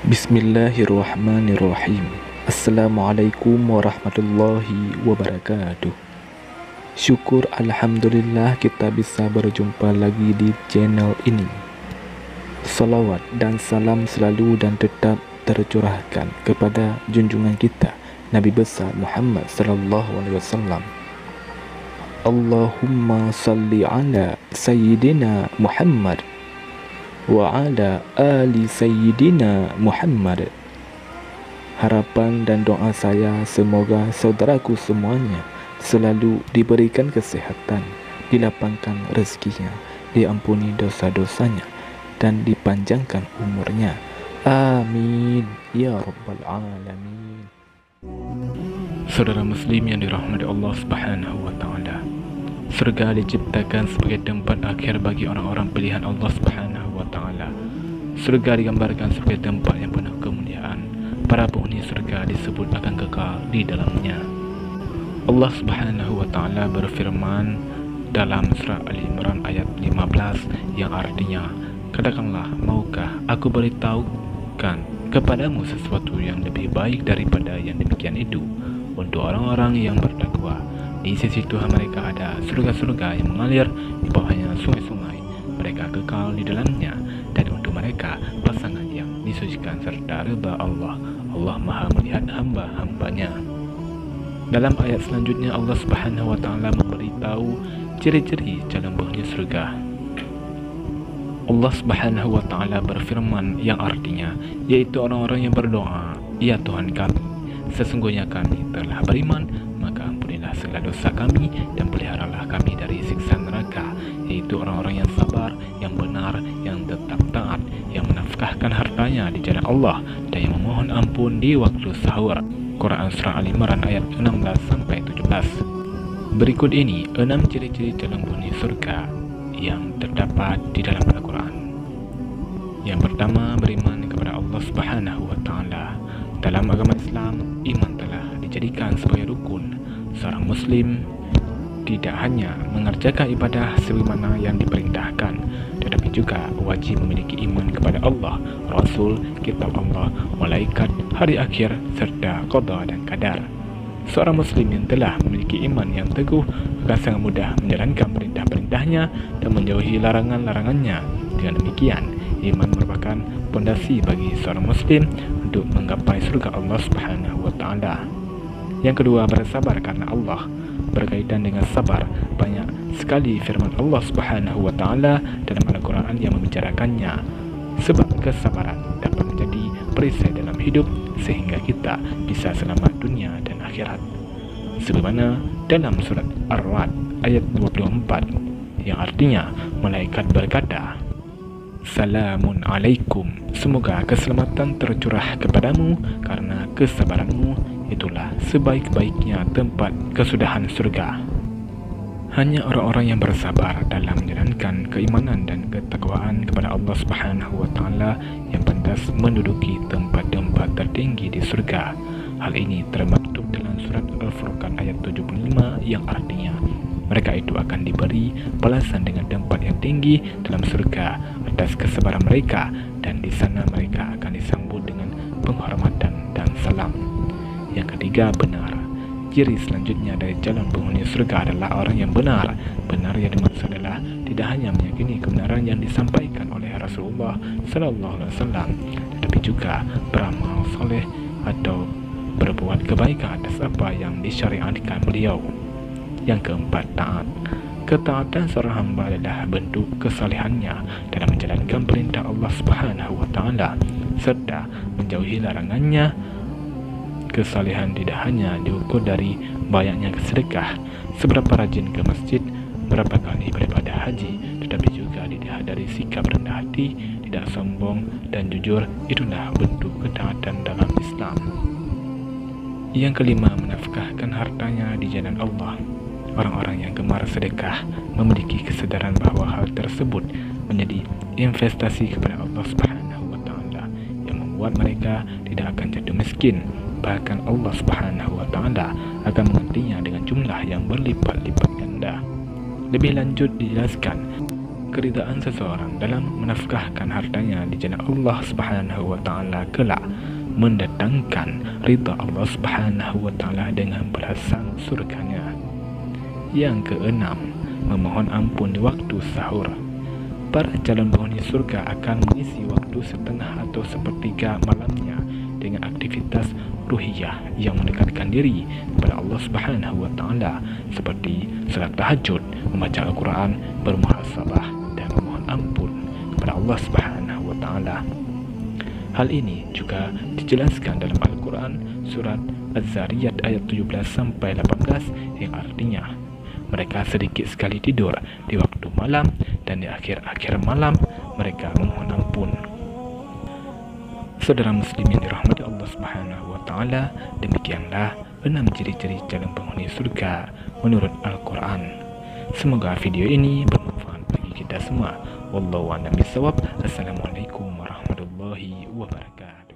Bismillahirrahmanirrahim. Assalamualaikum warahmatullahi wabarakatuh. Syukur Alhamdulillah kita bisa berjumpa lagi di channel ini. Salawat dan salam selalu dan tetap tercurahkan kepada junjungan kita Nabi besar Muhammad sallallahu alaihi wasallam. Allahumma salli ala Sayyidina Muhammad wa ala ali Sayyidina Muhammad. Harapan dan doa saya semoga saudaraku semuanya selalu diberikan kesehatan, dilapangkan rezekinya, diampuni dosa-dosanya, dan dipanjangkan umurnya. Amin ya rabbal alamin. Saudara muslim yang dirahmati Allah Subhanahu wa taala, surga diciptakan sebagai tempat akhir bagi orang-orang pilihan Allah Subhanahu wa taala. Surga digambarkan sebagai tempat yang penuh kemuliaan. Para penghuni surga disebut akan kekal di dalamnya. Allah Subhanahu wa taala berfirman dalam surah Al-Imran ayat 15 yang artinya, katakanlah, maukah aku beritahukan kepadamu sesuatu yang lebih baik daripada yang demikian itu untuk orang-orang yang bertakwa. Di sisi Tuhan mereka ada surga-surga yang mengalir di bawahnya sungai-sungai. Mereka kekal di dalamnya, dan untuk mereka pasangan yang disucikan serta ridha Allah. Allah Maha melihat hamba-hambanya. Dalam ayat selanjutnya Allah Subhanahu wa taala memberitahu ciri-ciri calon penghuni surga. Allah Subhanahu wa taala berfirman yang artinya, yaitu orang-orang yang berdoa, "Ya Tuhan kami, sesungguhnya kami telah beriman, maka ampunilah segala dosa kami dan peliharalah kami dari siksa neraka." Yaitu orang-orang yang sabar, yang benar, yang tetap taat, yang menafkahkan hartanya di jalan Allah, dan yang memohon ampun di waktu sahur. Quran Surah Al-Imran ayat 16-17. Berikut ini 6 ciri-ciri calon penghuni surga yang terdapat di dalam Al-Quran. Yang pertama, beriman kepada Allah Subhanahu wa taala. Dalam agama Islam, iman telah dijadikan sebagai rukun. Seorang muslim tidak hanya mengerjakan ibadah sebagaimana yang diperintahkan, tetapi juga wajib memiliki iman kepada Allah, Rasul, kitab Allah, malaikat, hari akhir, serta qada dan qadar. Seorang muslim yang telah memiliki iman yang teguh akan sangat mudah menjalankan perintah-perintahnya dan menjauhi larangan-larangannya. Dengan demikian, iman merupakan pondasi bagi seorang muslim untuk menggapai surga Allah Subhanahu wa taala. Yang kedua, bersabar karena Allah. Berkaitan dengan sabar, banyak sekali firman Allah Subhanahu wa taala dalam Al-Quran yang membicarakannya. Sebab kesabaran dapat menjadi perisai dalam hidup sehingga kita bisa selamat dunia dan akhirat. Sebagaimana dalam surat Ar-Ra'd ayat 24 yang artinya, malaikat berkata, "Salamun alaikum, semoga keselamatan tercurah kepadamu karena kesabaranmu, itulah sebaik-baiknya tempat kesudahan surga." Hanya orang-orang yang bersabar dalam menjalankan keimanan dan ketakwaan kepada Allah Subhanahu wa taala yang pantas menduduki tempat-tempat tertinggi di surga. Hal ini termaktub dalam surat Al-Furqan ayat 75 yang artinya, mereka itu akan diberi balasan dengan tempat yang tinggi dalam surga atas kesabaran mereka, dan di sana mereka akan disambut dengan penghormatan dan salam. Yang ketiga, benar. Ciri selanjutnya dari calon penghuni surga adalah orang yang benar. Benar yang dimaksud adalah tidak hanya meyakini kebenaran yang disampaikan oleh Rasulullah sallallahu alaihi wasallam, tetapi juga beramal soleh atau berbuat kebaikan atas apa yang disyariatkan beliau. Yang keempat, taat. Ketaatan seorang hamba adalah bentuk kesalehannya dalam menjalankan perintah Allah Subhanahu wa taala serta menjauhi larangannya. Kesalehan tidak hanya diukur dari banyaknya sedekah, seberapa rajin ke masjid, berapa kali beribadah haji, tetapi juga dilihat dari sikap rendah hati, tidak sombong, dan jujur. Itulah bentuk ketaatan dalam Islam. Yang kelima, menafkahkan hartanya di jalan Allah. Orang-orang yang gemar sedekah memiliki kesadaran bahwa hal tersebut menjadi investasi kepada Allah Subhanahu wa taala yang membuat mereka tidak akan jatuh miskin. Bahkan Allah Subhanahu wa taala akan menggantinya dengan jumlah yang berlipat-lipat ganda. Lebih lanjut dijelaskan, keridaan seseorang dalam menafkahkan hartanya di jalan Allah Subhanahu wa taala kelak mendatangkan ridha Allah Subhanahu wa taala dengan balasan surganya. Yang keenam, memohon ampun di waktu sahur. Para calon penghuni surga akan mengisi waktu setengah atau sepertiga malamnya dengan aktivitas ruhiyah yang mendekatkan diri kepada Allah Subhanahu wa taala seperti salat tahajud, membaca Al-Quran, bermuhasabah dan memohon ampun kepada Allah Subhanahu wa taala. Hal ini juga dijelaskan dalam Al-Quran surat Az-Zariyat ayat 17 sampai 18 yang artinya mereka sedikit sekali tidur di waktu malam dan di akhir-akhir malam mereka memohon ampun. Saudara muslim yang dirahmati Allah Subhanahu wa taala, demikianlah 6 ciri-ciri calon penghuni surga menurut Al-Quran. Semoga video ini bermanfaat bagi kita semua. Wallahu a'lam bishawab. Assalamualaikum warahmatullahi wabarakatuh.